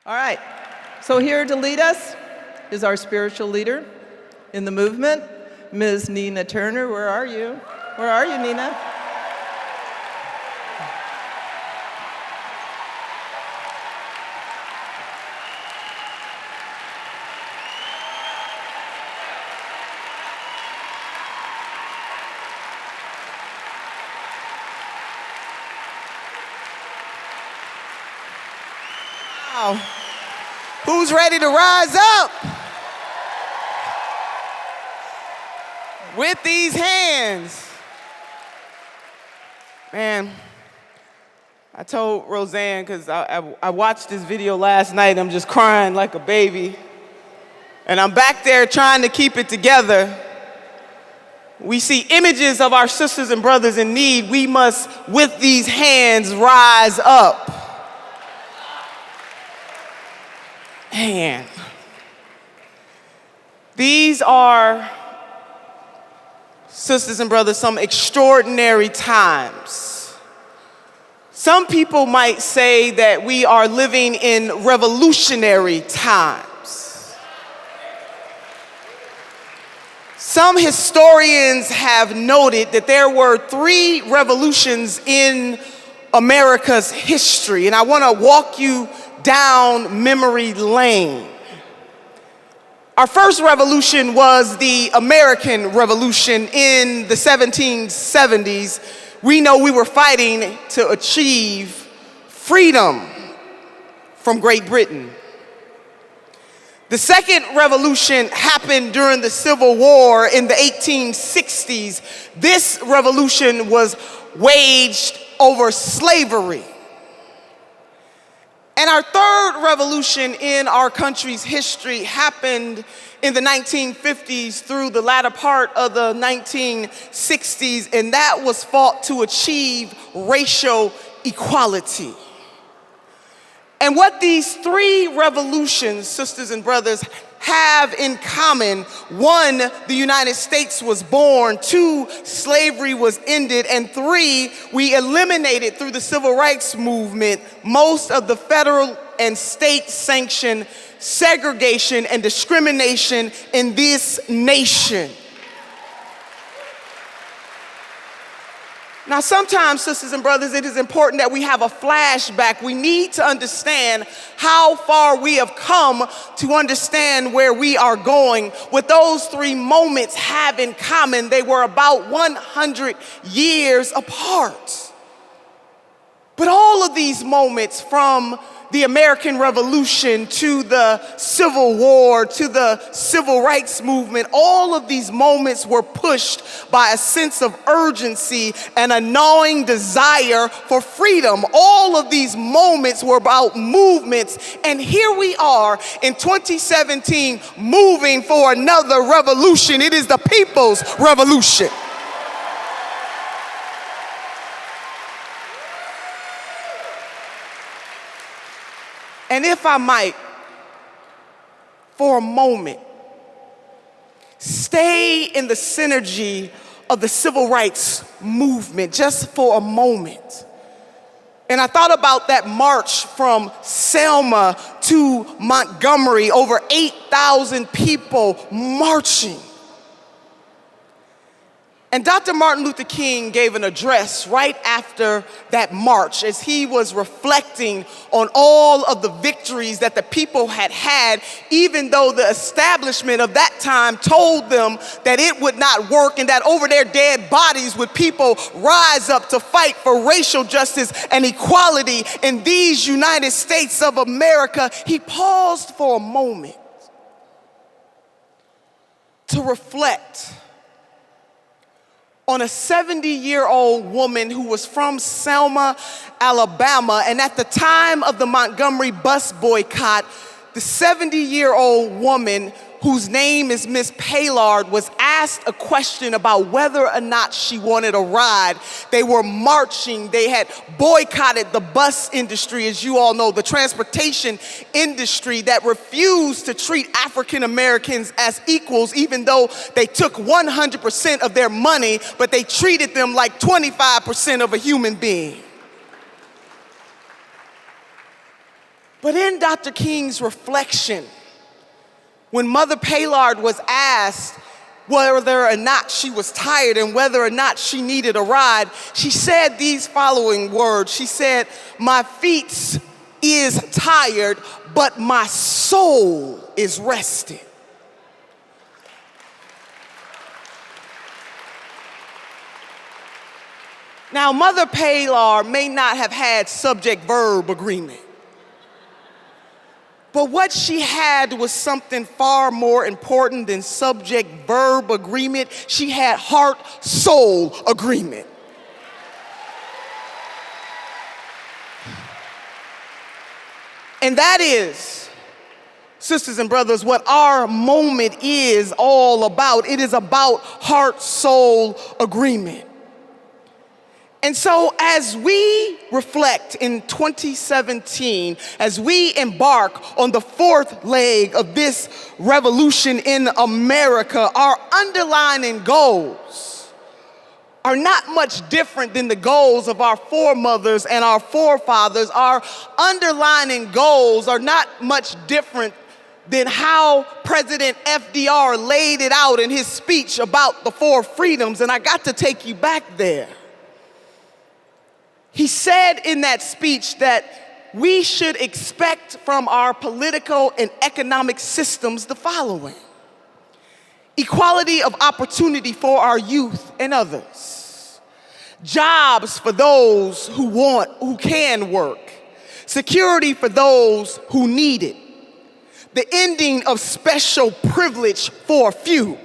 All right, so here to lead us is our spiritual leader in the movement, Ms. Nina Turner. Where are you? Where are you, Nina? Wow. Who's ready to rise up? With these hands. Man, I told Roseanne, because I watched this video last night, I'm just crying like a baby. And I'm back there trying to keep it together. We see images of our sisters and brothers in need. We must, with these hands, rise up. Man, these are, sisters and brothers, some extraordinary times. Some people might say that we are living in revolutionary times. Some historians have noted that there were 3 revolutions in America's history, and I want to walk you down memory lane. Our first revolution was the American Revolution in the 1770s. We know we were fighting to achieve freedom from Great Britain. The second revolution happened during the Civil War in the 1860s. This revolution was waged over slavery. And our third revolution in our country's history happened in the 1950s through the latter part of the 1960s, and that was fought to achieve racial equality. And what these 3 revolutions, sisters and brothers, have in common: 1, the United States was born; 2, slavery was ended; and 3, we eliminated through the Civil Rights Movement most of the federal and state sanctioned segregation and discrimination in this nation. Now, sometimes, sisters and brothers, it is important that we have a flashback. We need to understand how far we have come to understand where we are going. What those 3 moments have in common, they were about 100 years apart. But all of these moments, from the American Revolution to the Civil War to the Civil Rights Movement, all of these moments were pushed by a sense of urgency and a gnawing desire for freedom. All of these moments were about movements, and here we are in 2017 moving for another revolution. It is the people's revolution. And if I might, for a moment, stay in the synergy of the civil rights movement, just for a moment. And I thought about that march from Selma to Montgomery, over 8,000 people marching. And Dr. Martin Luther King gave an address right after that march as he was reflecting on all of the victories that the people had had, even though the establishment of that time told them that it would not work and that over their dead bodies would people rise up to fight for racial justice and equality in these United States of America. He paused for a moment to reflect on a 70-year-old woman who was from Selma, Alabama. And at the time of the Montgomery bus boycott, the 70-year-old woman, whose name is Miss Paylard, was asked a question about whether or not she wanted a ride. They were marching. They had boycotted the bus industry, as you all know, the transportation industry that refused to treat African Americans as equals, even though they took 100% of their money, but they treated them like 25% of a human being. But in Dr. King's reflection, when Mother Paylard was asked whether or not she was tired and whether or not she needed a ride, she said these following words. She said, "My feet is tired, but my soul is rested." Now, Mother Paylard may not have had subject-verb agreement, but what she had was something far more important than subject-verb agreement. She had heart-soul agreement. And that is, sisters and brothers, what our moment is all about. It is about heart-soul agreement. And so as we reflect in 2017, as we embark on the fourth leg of this revolution in America, our underlying goals are not much different than the goals of our foremothers and our forefathers. Our underlying goals are not much different than how President FDR laid it out in his speech about the four freedoms, and I got to take you back there. He said in that speech that we should expect from our political and economic systems the following: equality of opportunity for our youth and others, jobs for those who can work, security for those who need it, the ending of special privilege for a few,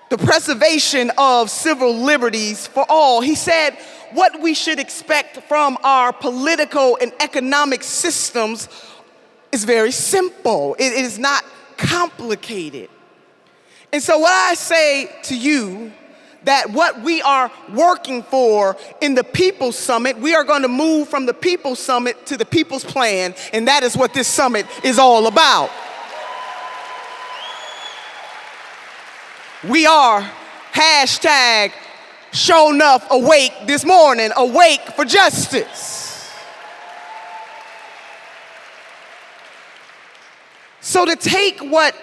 the preservation of civil liberties for all. He said what we should expect from our political and economic systems is very simple. It is not complicated. And so what I say to you, that what we are working for in the People's Summit, we are going to move from the People's Summit to the People's Plan, and that is what this summit is all about. We are hashtag Show Enough awake this morning, awake for justice. So to take what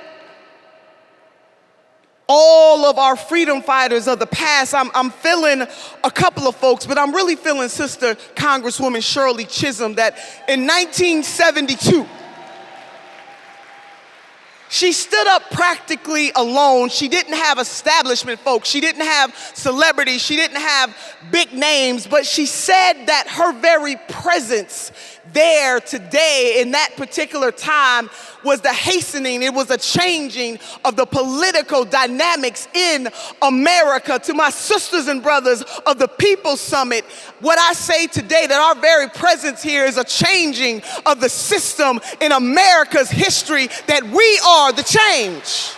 all of our freedom fighters of the past, I'm feeling a couple of folks, but I'm really feeling Sister Congresswoman Shirley Chisholm, that in 1972, she stood up practically alone. She didn't have establishment folks. She didn't have celebrities. She didn't have big names, but she said that her very presence there today in that particular time was the hastening, it was a changing of the political dynamics in America. To my sisters and brothers of the People's Summit, what I say today, that our very presence here is a changing of the system in America's history, that we are the change.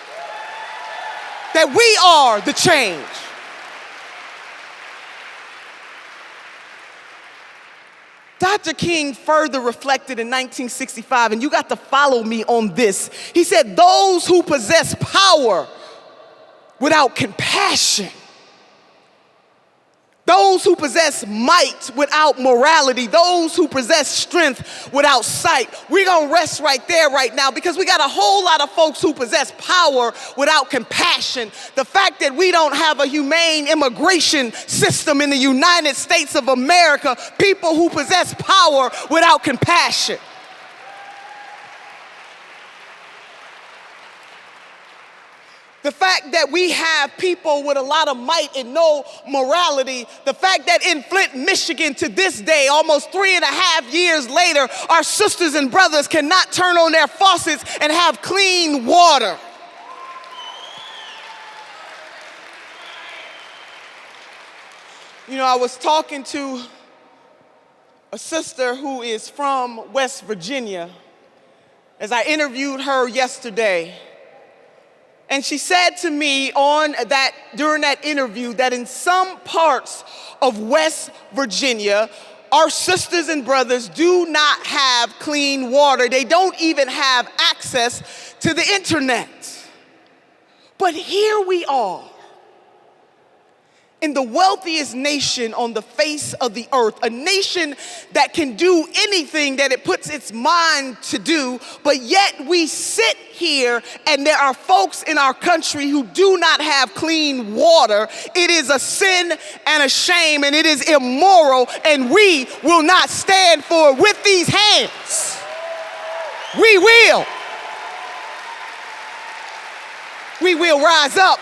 That we are the change. Dr. King further reflected in 1965, and you got to follow me on this. He said, those who possess power without compassion, those who possess might without morality, those who possess strength without sight. We're going to rest right there right now, because we got a whole lot of folks who possess power without compassion. The fact that we don't have a humane immigration system in the United States of America, people who possess power without compassion. The fact that we have people with a lot of might and no morality. The fact that in Flint, Michigan, to this day, almost 3.5 years later, our sisters and brothers cannot turn on their faucets and have clean water. You know, I was talking to a sister who is from West Virginia as I interviewed her yesterday. And she said to me during that interview that in some parts of West Virginia, our sisters and brothers do not have clean water. They don't even have access to the internet. But here we are in the wealthiest nation on the face of the earth, a nation that can do anything that it puts its mind to do, but yet we sit here and there are folks in our country who do not have clean water. It is a sin and a shame, and it is immoral, and we will not stand for it with these hands. We will. We will rise up.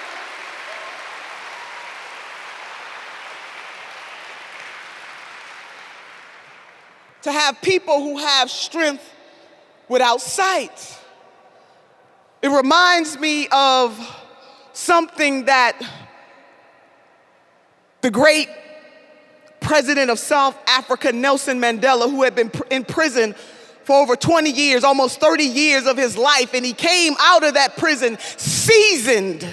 To have people who have strength without sight. It reminds me of something that the great president of South Africa, Nelson Mandela, who had been in prison for over 20 years, almost 30 years of his life, and he came out of that prison seasoned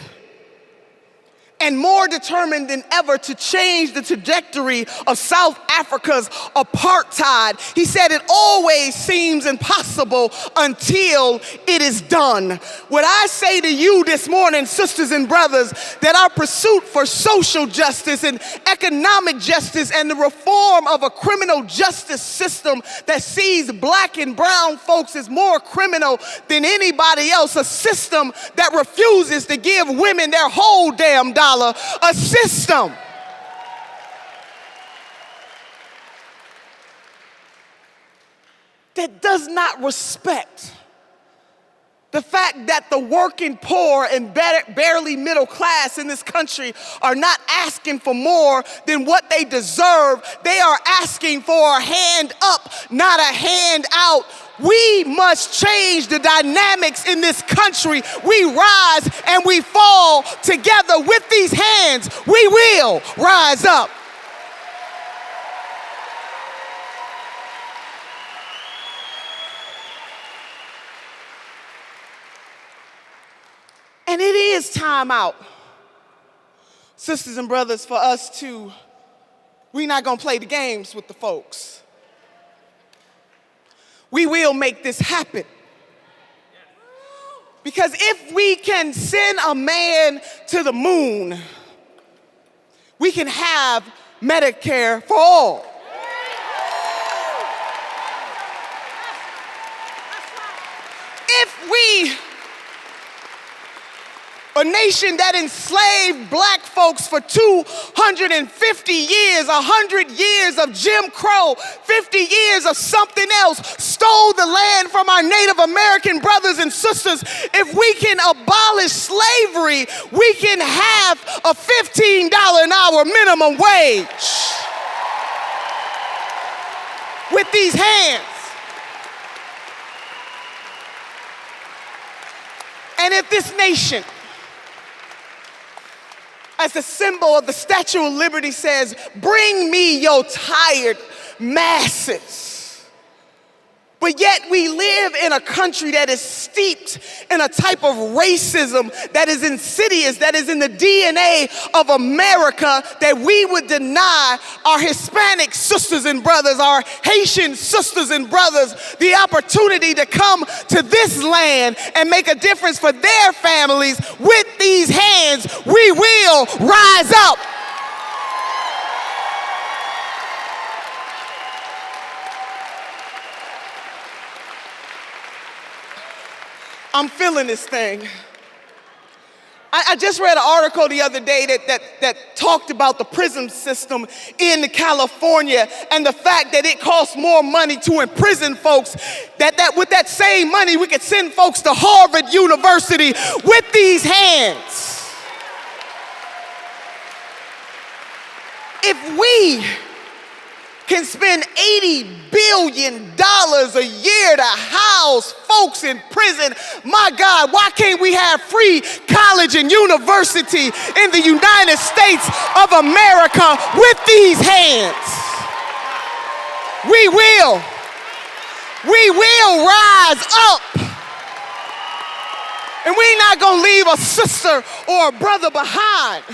and more determined than ever to change the trajectory of South Africa's apartheid. He said it always seems impossible until it is done. What I say to you this morning, sisters and brothers, that our pursuit for social justice and economic justice and the reform of a criminal justice system that sees black and brown folks as more criminal than anybody else, a system that refuses to give women their whole damn dollar, a system that does not respect the fact that the working poor and barely middle class in this country are not asking for more than what they deserve. They are asking for a hand up, not a hand out. We must change the dynamics in this country. We rise and we fall together with these hands. We will rise up. And it is time out, sisters and brothers, for us to, we're not gonna play the games with the folks. We will make this happen. Because if we can send a man to the moon, we can have Medicare for all. If we, a nation that enslaved black folks for 250 years, 100 years of Jim Crow, 50 years of something else, stole the land from our Native American brothers and sisters. If we can abolish slavery, we can have a $15 an hour minimum wage with these hands. And if this nation, as the symbol of the Statue of Liberty says, bring me your tired masses. But yet we live in a country that is steeped in a type of racism that is insidious, that is in the DNA of America, that we would deny our Hispanic sisters and brothers, our Haitian sisters and brothers, the opportunity to come to this land and make a difference for their families. With these hands, we will rise up. I'm feeling this thing. I just read an article the other day that talked about the prison system in California and the fact that it costs more money to imprison folks, that with that same money we could send folks to Harvard University with these hands. If we can spend $80 billion a year to house folks in prison, my God, why can't we have free college and university in the United States of America with these hands? We will rise up. And we're not gonna leave a sister or a brother behind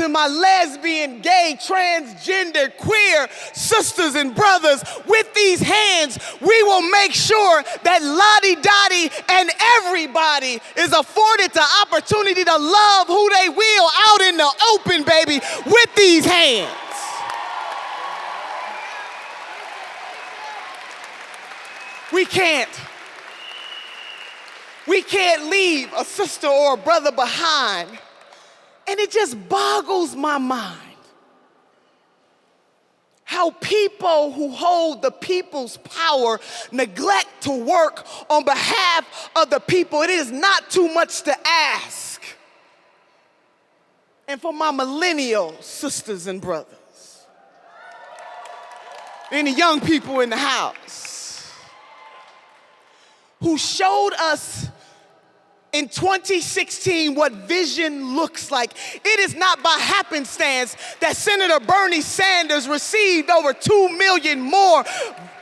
to my lesbian, gay, transgender, queer sisters and brothers, with these hands, we will make sure that Lottie Dottie and everybody is afforded the opportunity to love who they will out in the open, baby, with these hands. We can't leave a sister or a brother behind. And it just boggles my mind how people who hold the people's power neglect to work on behalf of the people. It is not too much to ask. And for my millennial sisters and brothers, any young people in the house who showed us in 2016 what vision looks like. It is not by happenstance that Senator Bernie Sanders received over 2 million more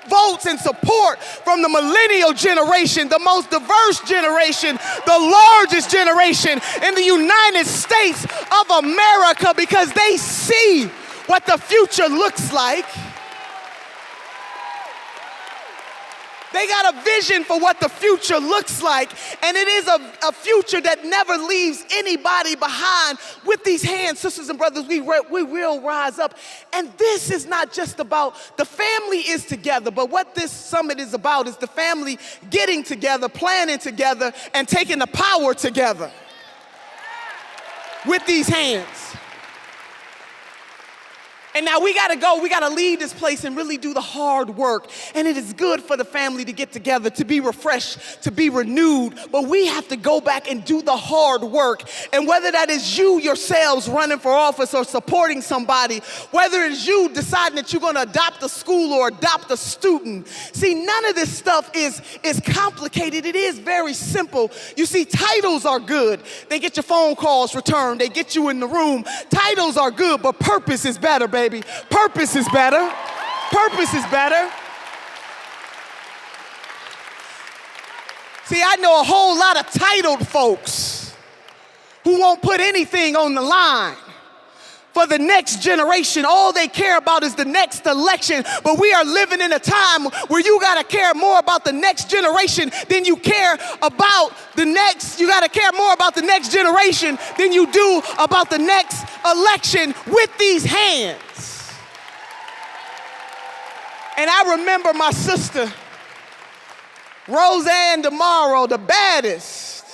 votes and support from the millennial generation, the most diverse generation, the largest generation in the United States of America, because they see what the future looks like. They got a vision for what the future looks like, and it is a future that never leaves anybody behind. With these hands, sisters and brothers, we will rise up. And this is not just about the family is together, but what this summit is about is the family getting together, planning together, and taking the power together with these hands. And now we gotta leave this place and really do the hard work. And it is good for the family to get together, to be refreshed, to be renewed, but we have to go back and do the hard work. And whether that is you yourselves running for office or supporting somebody, whether it's you deciding that you're gonna adopt a school or adopt a student, see, none of this stuff is complicated. It is very simple. You see, titles are good. They get your phone calls returned. They get you in the room. Titles are good, but purpose is better, baby. Purpose is better. Purpose is better. See, I know a whole lot of titled folks who won't put anything on the line for the next generation. All they care about is the next election. But we are living in a time where you gotta care more about the next generation than you care about the next. You gotta care more about the next generation than you do about the next election with these hands. And I remember my sister, Roseanne DeMauro, the baddest.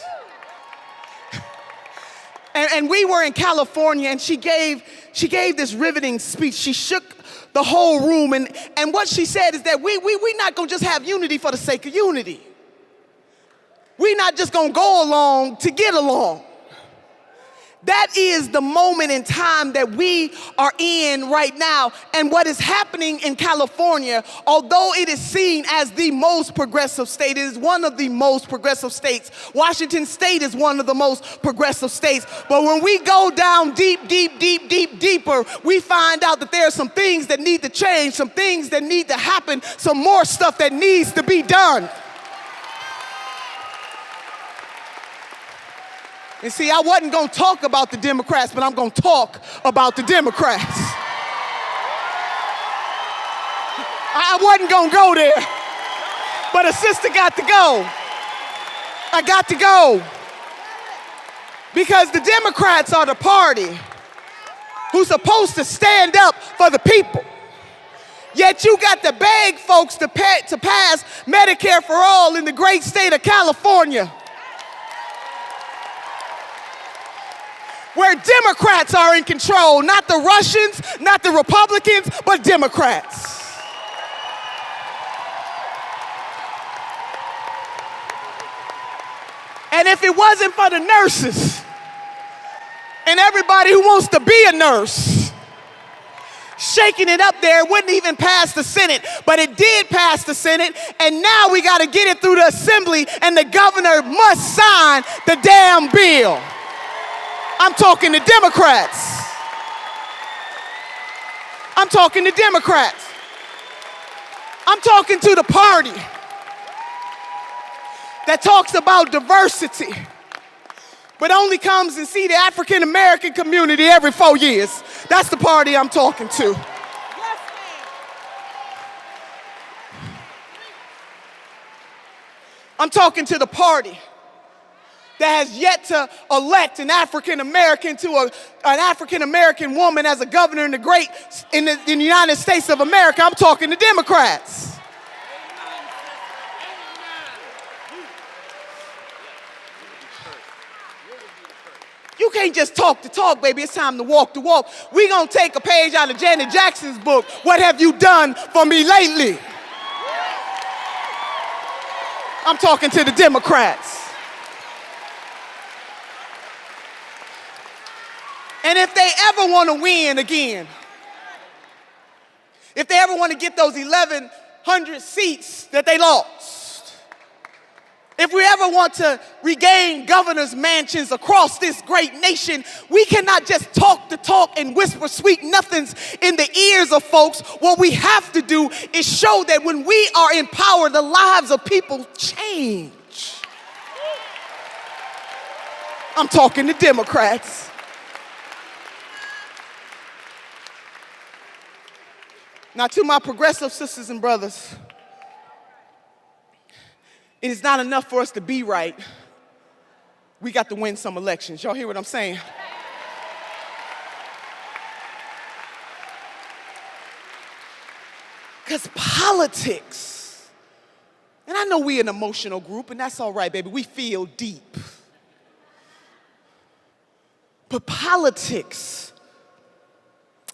And we were in California, and she gave this riveting speech. She shook the whole room, and what she said is that we not gonna just have unity for the sake of unity. We're not just gonna go along to get along. That is the moment in time that we are in right now. And what is happening in California, although it is seen as the most progressive state, it is one of the most progressive states. Washington State is one of the most progressive states. But when we go down deeper, we find out that there are some things that need to change, some things that need to happen, some more stuff that needs to be done. And see, I wasn't gonna talk about the Democrats, but I'm gonna talk about the Democrats. I wasn't gonna go there, but a sister got to go. I got to go. Because the Democrats are the party who's supposed to stand up for the people. Yet you got to beg folks to pass Medicare for all in the great state of California, where Democrats are in control, not the Russians, not the Republicans, but Democrats. And if it wasn't for the nurses and everybody who wants to be a nurse shaking it up there, it wouldn't even pass the Senate. But it did pass the Senate, and now we got to get it through the Assembly, and the governor must sign the damn bill. I'm talking to Democrats. I'm talking to Democrats. I'm talking to the party that talks about diversity, but only comes and see the African American community every 4 years. That's the party I'm talking to. I'm talking to the party that has yet to elect an African American to an African American woman as a governor in the United States of America. I'm talking to Democrats. You can't just talk the talk, baby. It's time to walk the walk. We're going to take a page out of Janet Jackson's book, What Have You Done For Me Lately? I'm talking to the Democrats. And if they ever want to win again, if they ever want to get those 1,100 seats that they lost, if we ever want to regain governor's mansions across this great nation, we cannot just talk the talk and whisper sweet nothings in the ears of folks. What we have to do is show that when we are in power, the lives of people change. I'm talking to Democrats. Now, to my progressive sisters and brothers, it is not enough for us to be right. We got to win some elections. Y'all hear what I'm saying? Because politics, and I know we're an emotional group, and that's all right, baby. We feel deep. But politics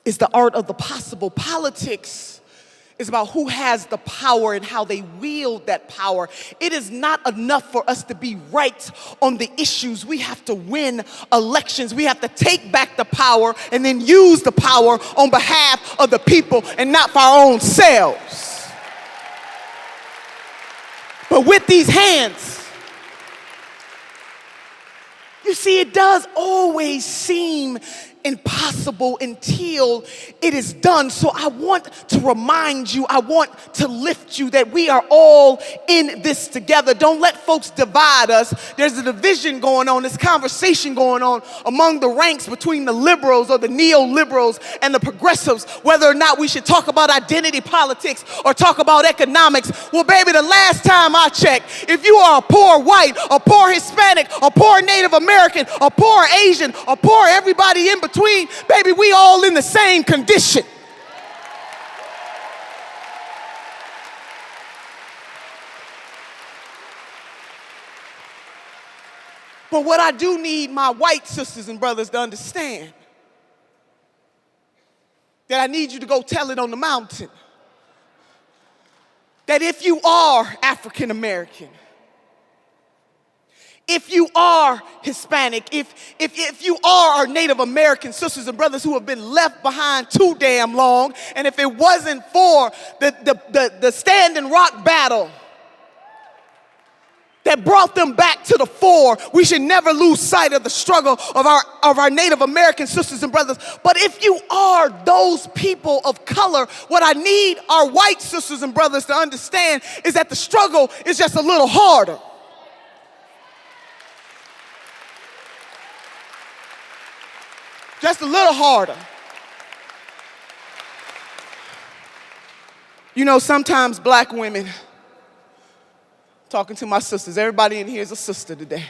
is the art of the possible. Politics is about who has the power and how they wield that power. It is not enough for us to be right on the issues. We have to win elections. We have to take back the power and then use the power on behalf of the people and not for our own selves. But with these hands, you see, it does always seem impossible until it is done. So I want to remind you, I want to lift you that we are all in this together. Don't let folks divide us. There's a division going on, this conversation going on among the ranks between the liberals or the neoliberals and the progressives, whether or not we should talk about identity politics or talk about economics. Well, baby, the last time I checked, if you are a poor white, a poor Hispanic, a poor Native American, a poor Asian, a poor everybody in between, baby, we all in the same condition. But what I do need my white sisters and brothers to understand, that I need you to go tell it on the mountain, that if you are African American, if you are Hispanic, if you are our Native American sisters and brothers who have been left behind too damn long, and if it wasn't for the Standing Rock battle that brought them back to the fore, we should never lose sight of the struggle of our Native American sisters and brothers. But if you are those people of color, what I need our white sisters and brothers to understand is that the struggle is just a little harder. Just a little harder. You know, sometimes black women, talking to my sisters, everybody in here is a sister today.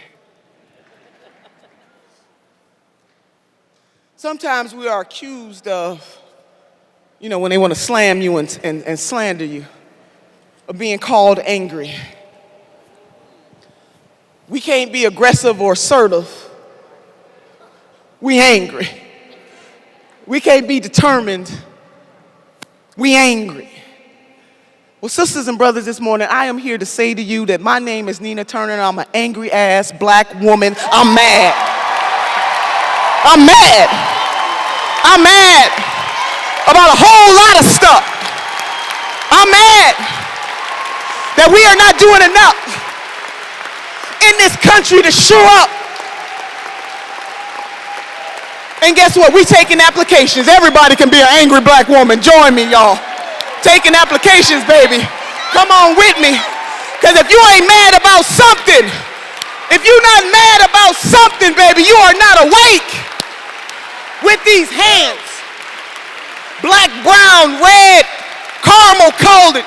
Sometimes we are accused of, when they want to slam you and slander you, of being called angry. We can't be aggressive or assertive. We angry. We can't be determined. We angry. Well, sisters and brothers, this morning, I am here to say to you that my name is Nina Turner, and I'm an angry-ass black woman. I'm mad. I'm mad. I'm mad about a whole lot of stuff. I'm mad that we are not doing enough in this country to show up. And guess what? We taking applications. Everybody can be an angry black woman. Join me, y'all. Taking applications, baby. Come on with me. Because if you ain't mad about something, if you're not mad about something, baby, these hands, black, brown, red, caramel colored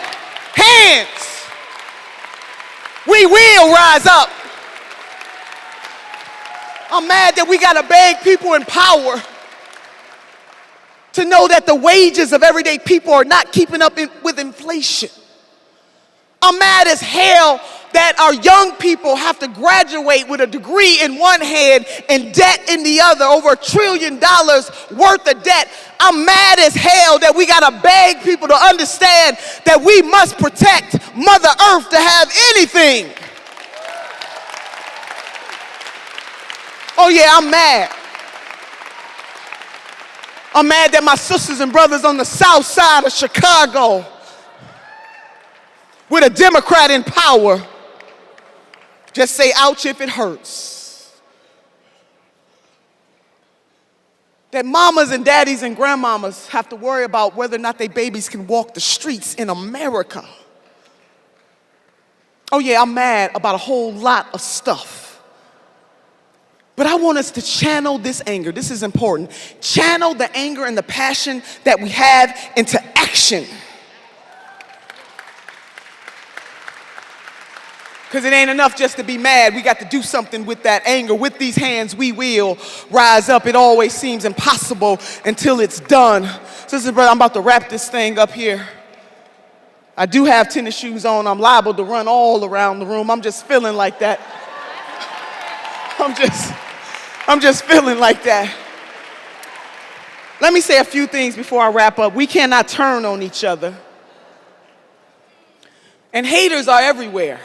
hands, we will rise up. I'm mad that we got to beg people in power to know that the wages of everyday people are not keeping up with inflation. I'm mad as hell that our young people have to graduate with a degree in one hand and debt in the other, over $1 trillion worth of debt. I'm mad as hell that we gotta beg people to understand that we must protect Mother Earth to have anything. Oh yeah, I'm mad. I'm mad that my sisters and brothers on the south side of Chicago, with a Democrat in power, just say ouch if it hurts. That mamas and daddies and grandmamas have to worry about whether or not their babies can walk the streets in America. Oh yeah, I'm mad about a whole lot of stuff. But I want us to channel this anger. This is important. Channel the anger and the passion that we have into action. Because it ain't enough just to be mad. We got to do something with that anger. With these hands, we will rise up. It always seems impossible until it's done. Sister, brother, I'm about to wrap this thing up here. I do have tennis shoes on. I'm liable to run all around the room. I'm just feeling like that. I'm just feeling like that. Let me say a few things before I wrap up. We cannot turn on each other. And haters are everywhere.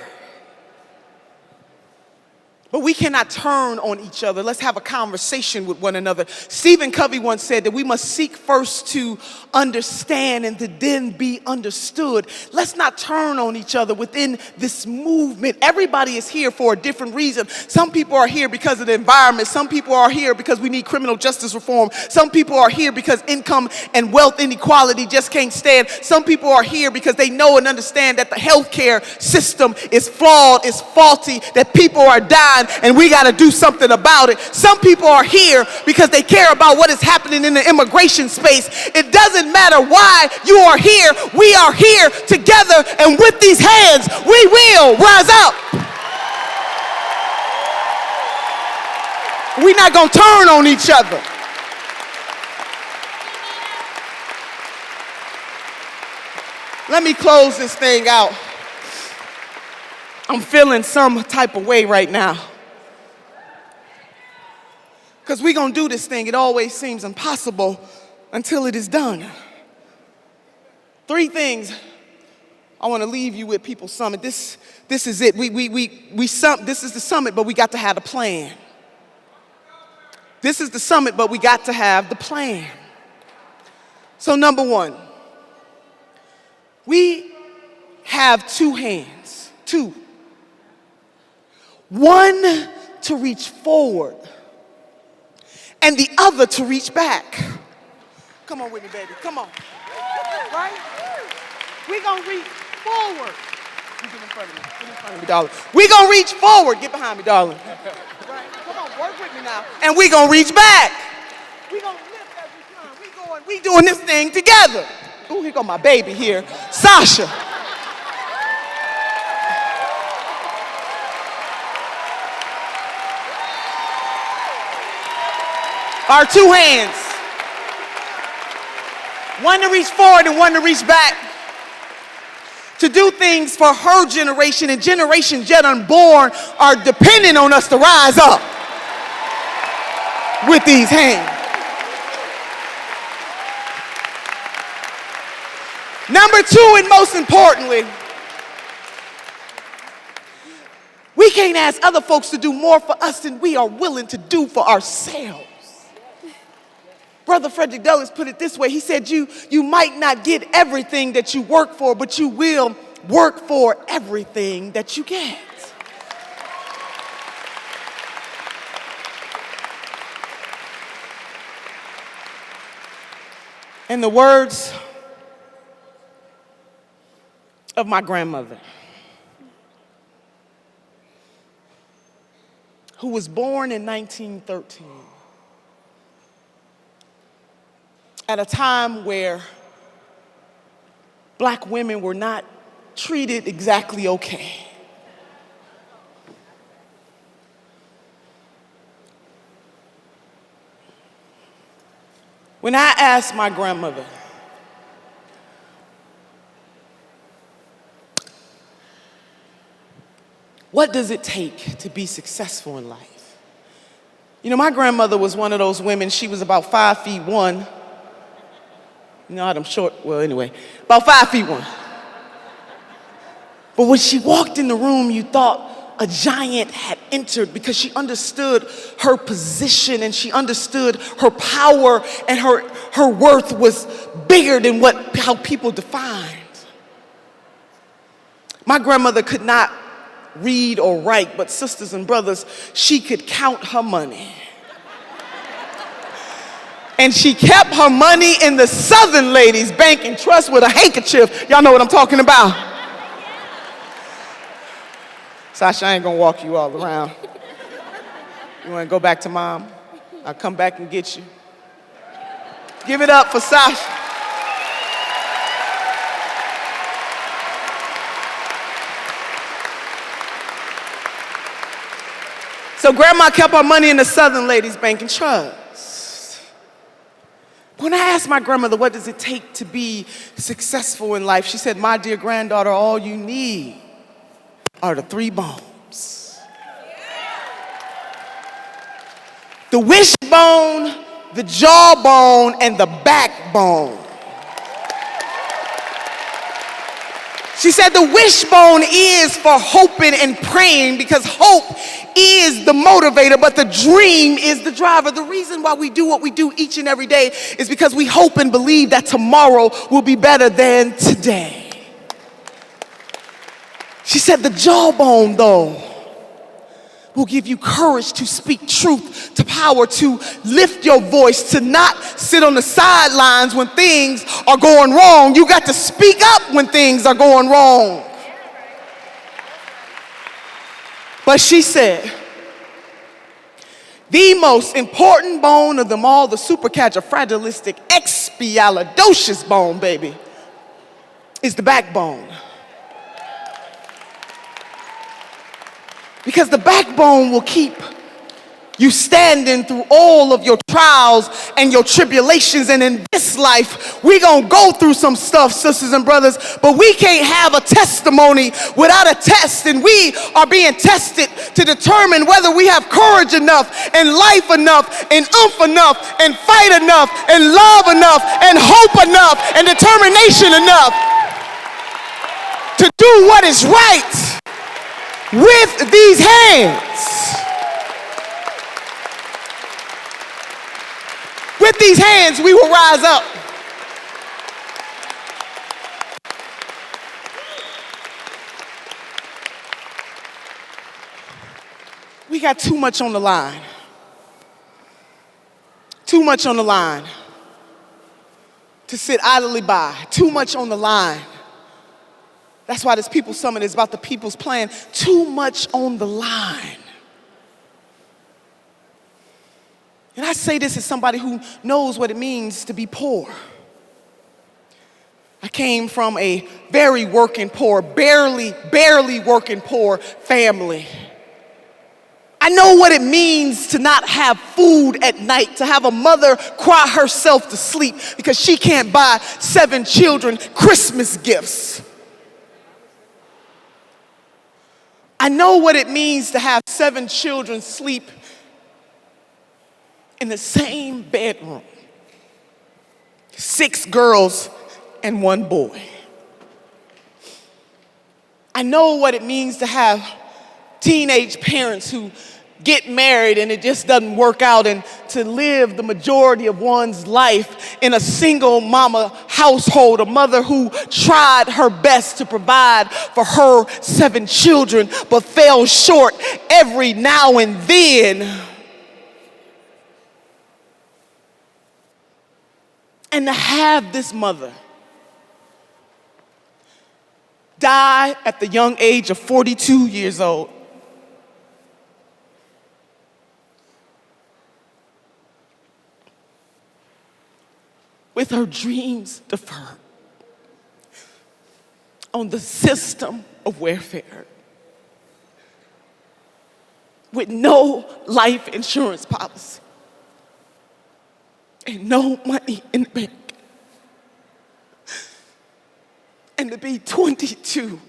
But we cannot turn on each other. Let's have a conversation with one another. Stephen Covey once said that we must seek first to understand and to then be understood. Let's not turn on each other within this movement. Everybody is here for a different reason. Some people are here because of the environment. Some people are here because we need criminal justice reform. Some people are here because income and wealth inequality just can't stand. Some people are here because they know and understand that the healthcare system is flawed, is faulty, that people are dying, and we got to do something about it. Some people are here because they care about what is happening in the immigration space. It doesn't matter why you are here. We are here together, and with these hands, we will rise up. We're not going to turn on each other. Let me close this thing out. I'm feeling some type of way right now. Because we're going to do this thing. It always seems impossible until it is done. 3 things I want to leave you with, People Summit. This is it. This is the summit, but we got to have a plan. This is the summit, but we got to have the plan. So number 1, we have 2 hands. 2. One to reach forward and the other to reach back. Come on with me, baby. Come on. Right? We're going to reach forward. You get in front of me. Get in front of me, darling. We're going to reach forward. Get behind me, darling. Right? Come on, work with me now. And we're going to reach back. We're going to lift every time. We doing this thing together. Ooh, here go my baby here. Sasha. Our 2 hands. One to reach forward and one to reach back. To do things for her generation and generations yet unborn are dependent on us to rise up with these hands. Number 2, and most importantly, we can't ask other folks to do more for us than we are willing to do for ourselves. Brother Frederick Douglass put it this way. He said, you might not get everything that you work for, but you will work for everything that you get. In the words of my grandmother, who was born in 1913, at a time where black women were not treated exactly okay. When I asked my grandmother, what does it take to be successful in life? You know, my grandmother was one of those women, she was about 5'1". You know, I'm short, well, anyway, about 5'1". But when she walked in the room, you thought a giant had entered because she understood her position and she understood her power, and her worth was bigger than how people defined. My grandmother could not read or write, but sisters and brothers, she could count her money. And she kept her money in the Southern Ladies Bank and Trust with a handkerchief. Y'all know what I'm talking about. Sasha, I ain't gonna walk you all around. You wanna go back to mom? I'll come back and get you. Give it up for Sasha. So grandma kept her money in the Southern Ladies Bank and Trust. When I asked my grandmother, what does it take to be successful in life? She said, my dear granddaughter, all you need are the 3 bones. The wishbone, the jawbone, and the backbone. She said the wishbone is for hoping and praying, because hope is the motivator, but the dream is the driver. The reason why we do what we do each and every day is because we hope and believe that tomorrow will be better than today. She said the jawbone, though, will give you courage to speak truth to power, to lift your voice, to not sit on the sidelines when things are going wrong. You got to speak up when things are going wrong. But she said, the most important bone of them all, the supercalifragilisticexpialidocious bone, baby, is the backbone. Because the backbone will keep you standing through all of your trials and your tribulations. And in this life, we're going to go through some stuff, sisters and brothers, but we can't have a testimony without a test. And we are being tested to determine whether we have courage enough and life enough and oomph enough and fight enough and love enough and hope enough and determination enough to do what is right with these hands. With these hands, we will rise up. We got too much on the line. Too much on the line to sit idly by. Too much on the line. That's why this People's Summit is about the people's plan. Too much on the line. And I say this as somebody who knows what it means to be poor. I came from a very working poor, barely working poor family. I know what it means to not have food at night, to have a mother cry herself to sleep because she can't buy 7 children Christmas gifts. I know what it means to have 7 children sleep in the same bedroom. 6 girls and 1 boy. I know what it means to have teenage parents who get married and it just doesn't work out, and to live the majority of one's life in a single mama household, a mother who tried her best to provide for her 7 children but fell short every now and then. And to have this mother die at the young age of 42 years old. with her dreams deferred, on the system of welfare, with no life insurance policy and no money in the bank. And to be 22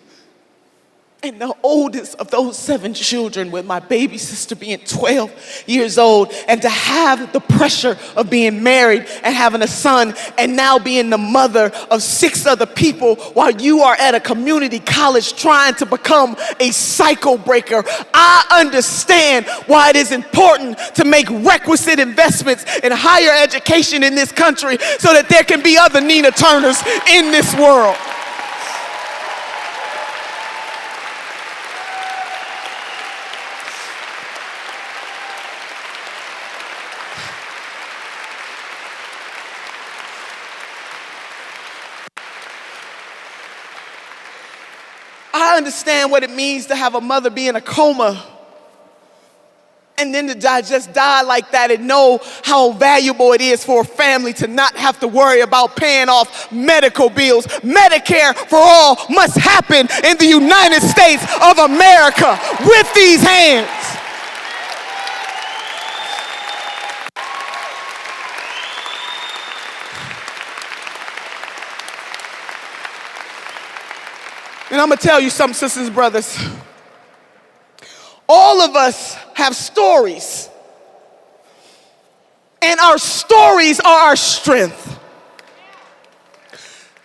and the oldest of those 7 children, with my baby sister being 12 years old, and to have the pressure of being married and having a son, and now being the mother of 6 other people while you are at a community college trying to become a cycle breaker. I understand why it is important to make requisite investments in higher education in this country so that there can be other Nina Turners in this world. I understand what it means to have a mother be in a coma and then to just die like that, and know how valuable it is for a family to not have to worry about paying off medical bills. Medicare for all must happen in the United States of America with these hands. And I'm gonna tell you something, sisters and brothers. All of us have stories, and our stories are our strength.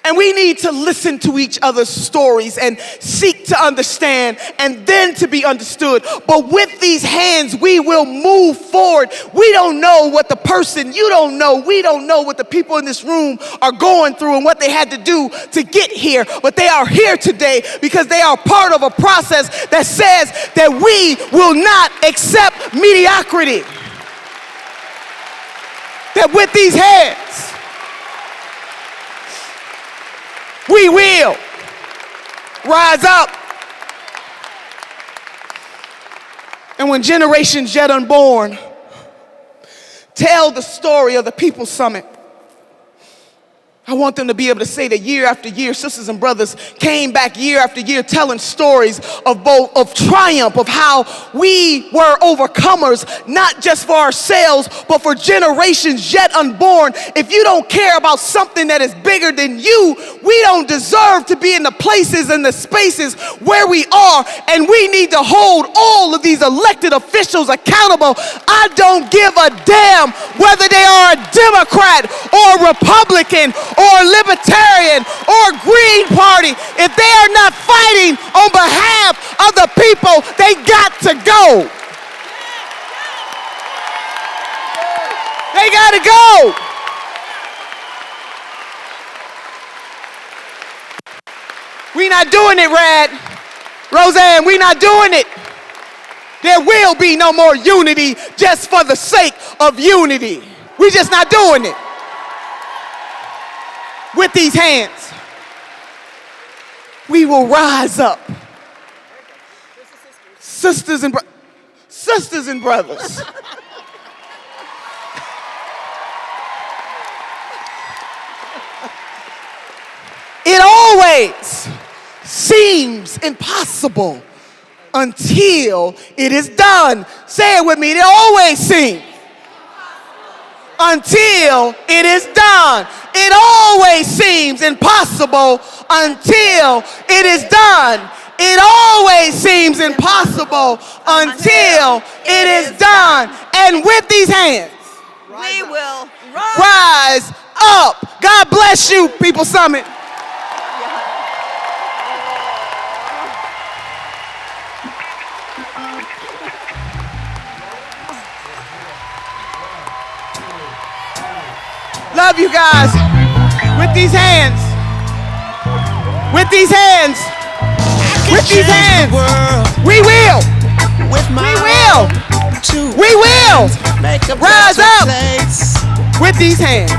And we need to listen to each other's stories and seek to understand and then to be understood. But with these hands, we will move forward. We don't know what the person, you don't know, we don't know what the people in this room are going through and what they had to do to get here. But they are here today because they are part of a process that says that we will not accept mediocrity. That with these hands, we will rise up. And when generations yet unborn tell the story of the People's Summit, I want them to be able to say that year after year, sisters and brothers came back year after year telling stories of triumph, of how we were overcomers, not just for ourselves, but for generations yet unborn. If you don't care about something that is bigger than you, we don't deserve to be in the places and the spaces where we are, and we need to hold all of these elected officials accountable. I don't give a damn whether they are a Democrat or Republican or Libertarian or Green Party. If they are not fighting on behalf of the people, they got to go. They got to go. We not doing it, Rad. Roseanne, we not doing it. There will be no more unity just for the sake of unity. We just not doing it. With these hands, we will rise up. Sisters and brothers. It always seems impossible until it is done. Say it with me. It always seems until it is done. It always seems impossible until it is done. It always seems impossible until it is done. And with these hands, we will rise up. God bless you, People's Summit. Love you guys. With these hands. With these hands. With these hands. We will. We will. Rise up. With these hands.